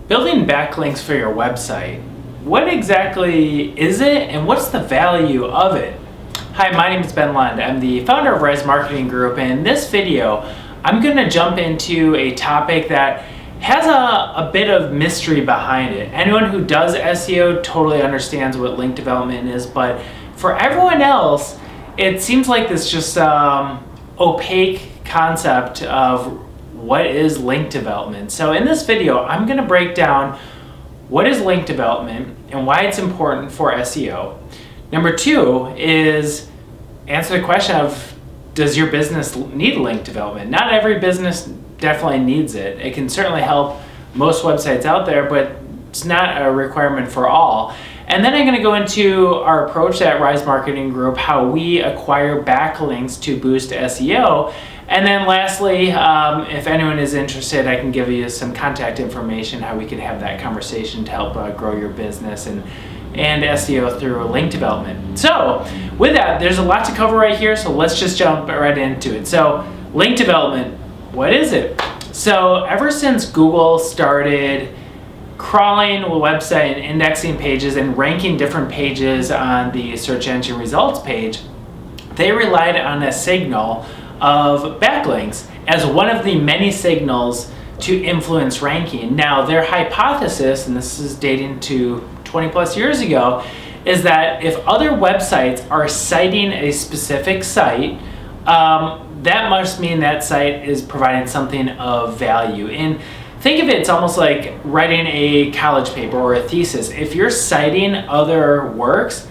Building backlinks for your website. What exactly is it and what's the value of it? Hi, my name is Ben Lund. I'm the founder of Rise Marketing Group, and in this video, I'm going to jump into a topic that has a bit of mystery behind it. Anyone who does SEO totally understands what link development is, but for everyone else, it seems like this just opaque concept of what is link development. So in this video, I'm going to break down what is link development and why it's important for SEO. Number two is answer the question of, does your business need link development? Not every business definitely needs it. It can certainly help most websites out there, but it's not a requirement for all. And then I'm going to go into our approach at Rise Marketing Group, how we acquire backlinks to boost SEO. And then lastly, if anyone is interested, I can give you some contact information, how we can have that conversation to help grow your business and SEO through link development. So with that, there's a lot to cover right here, so let's just jump right into it. So link development, what is it? So ever since Google started crawling a website and indexing pages and ranking different pages on the search engine results page, they relied on a signal of backlinks as one of the many signals to influence ranking. Now, their hypothesis, and this is dating to 20 plus years ago, is that if other websites are citing a specific site, that must mean that site is providing something of value. And think of it, it's almost like writing a college paper or a thesis. If you're citing other works,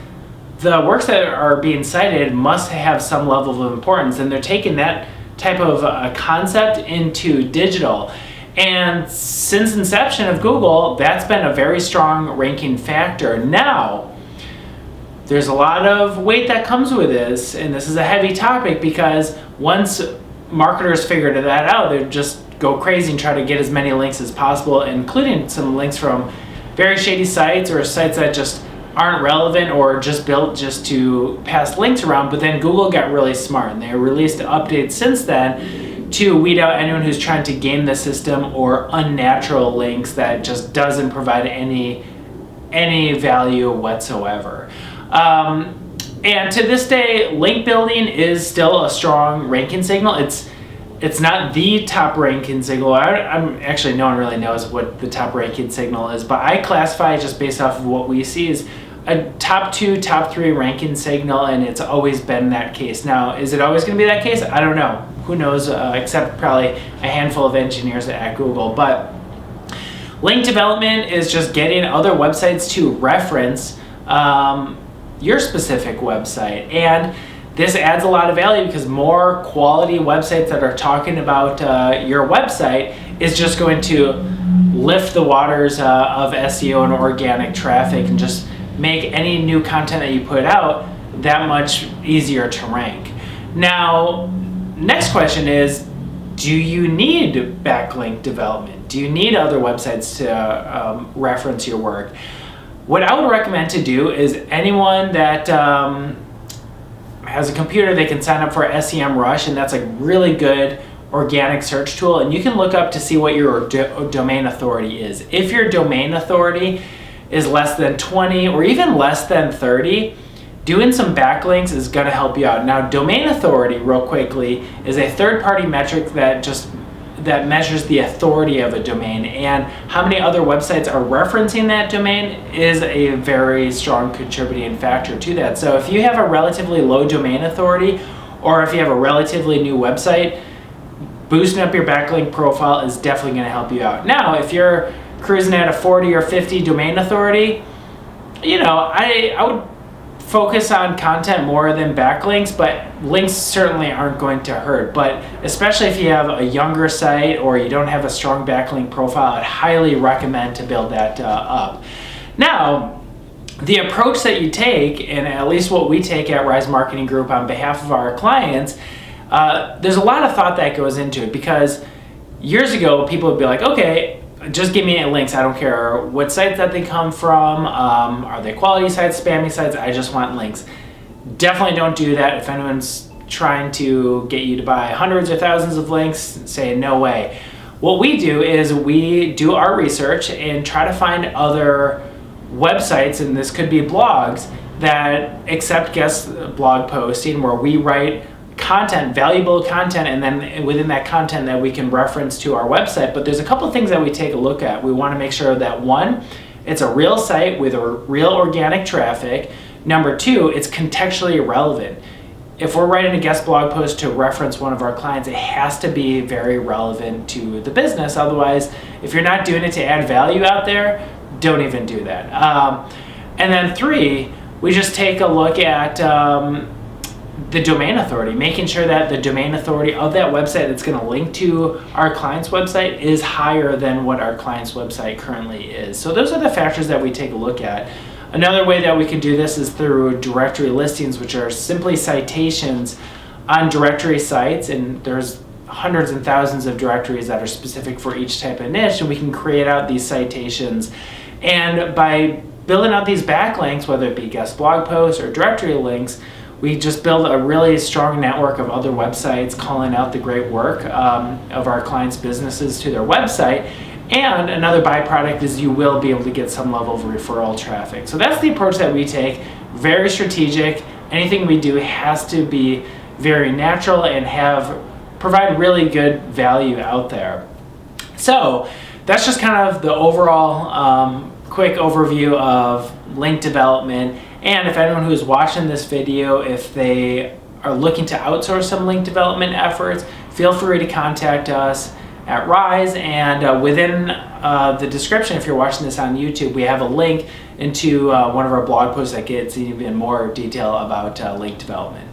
the works that are being cited must have some level of importance, and they're taking that type of concept into digital. And since inception of Google, that's been a very strong ranking factor. Now, there's a lot of weight that comes with this, and this is a heavy topic because once marketers figure that out, they just go crazy and try to get as many links as possible, including some links from very shady sites or sites that just aren't relevant or just built just to pass links around. But then Google got really smart and they released updates since then to weed out anyone who's trying to game the system or unnatural links that just doesn't provide any value whatsoever. And to this day, link building is still a strong ranking signal. It's not the top ranking signal. I'm actually, no one really knows what the top ranking signal is, but I classify it just based off of what we see as a top 2, top 3 ranking signal, and it's always been that case. Now, is it always going to be that case? I don't know. Who knows, except probably a handful of engineers at Google. But link development is just getting other websites to reference your specific website. And this adds a lot of value because more quality websites that are talking about your website is just going to lift the waters of SEO and organic traffic and just make any new content that you put out that much easier to rank. Now, next question is, do you need backlink development? Do you need other websites to reference your work? What I would recommend to do is anyone that has a computer, they can sign up for SEMrush, and that's a really good organic search tool, and you can look up to see what your domain authority is. If your domain authority is less than 20 or even less than 30, doing some backlinks is going to help you out. Now, domain authority, real quickly, is a third-party metric that measures the authority of a domain, and how many other websites are referencing that domain is a very strong contributing factor to that. So if you have a relatively low domain authority, or if you have a relatively new website, boosting up your backlink profile is definitely going to help you out. Now, if you're cruising at a 40 or 50 domain authority, I would focus on content more than backlinks, but links certainly aren't going to hurt. But especially if you have a younger site or you don't have a strong backlink profile, I'd highly recommend to build that up. Now, the approach that you take, and at least what we take at Rise Marketing Group on behalf of our clients, there's a lot of thought that goes into it, because years ago people would be like, okay, just give me links. I don't care what sites that they come from. Are they quality sites, spammy sites? I just want links. Definitely don't do that. If anyone's trying to get you to buy hundreds or thousands of links, say no way. what we do is we do our research and try to find other websites, and this could be blogs, that accept guest blog posting, where we write content, valuable content, and then within that content that we can reference to our website. But there's a couple things that we take a look at. We want to make sure that, one, it's a real site with a real organic traffic. Number two, it's contextually relevant. If we're writing a guest blog post to reference one of our clients, it has to be very relevant to the business. Otherwise, if you're not doing it to add value out there, don't even do that. And then three, we just take a look at the domain authority, making sure that the domain authority of that website that's going to link to our client's website is higher than what our client's website currently is. So those are the factors that we take a look at. Another way that we can do this is through directory listings, which are simply citations on directory sites, and there's hundreds and thousands of directories that are specific for each type of niche, and we can create out these citations. And by building out these backlinks, whether it be guest blog posts or directory links, we just build a really strong network of other websites calling out the great work of our clients' businesses to their website. And another byproduct is you will be able to get some level of referral traffic. So that's the approach that we take. Very strategic. Anything we do has to be very natural and provide really good value out there. So that's just kind of the overall quick overview of link development. And if anyone who is watching this video, if they are looking to outsource some link development efforts, feel free to contact us at Rise, and within the description, if you're watching this on YouTube, we have a link into one of our blog posts that gets even more detail about link development.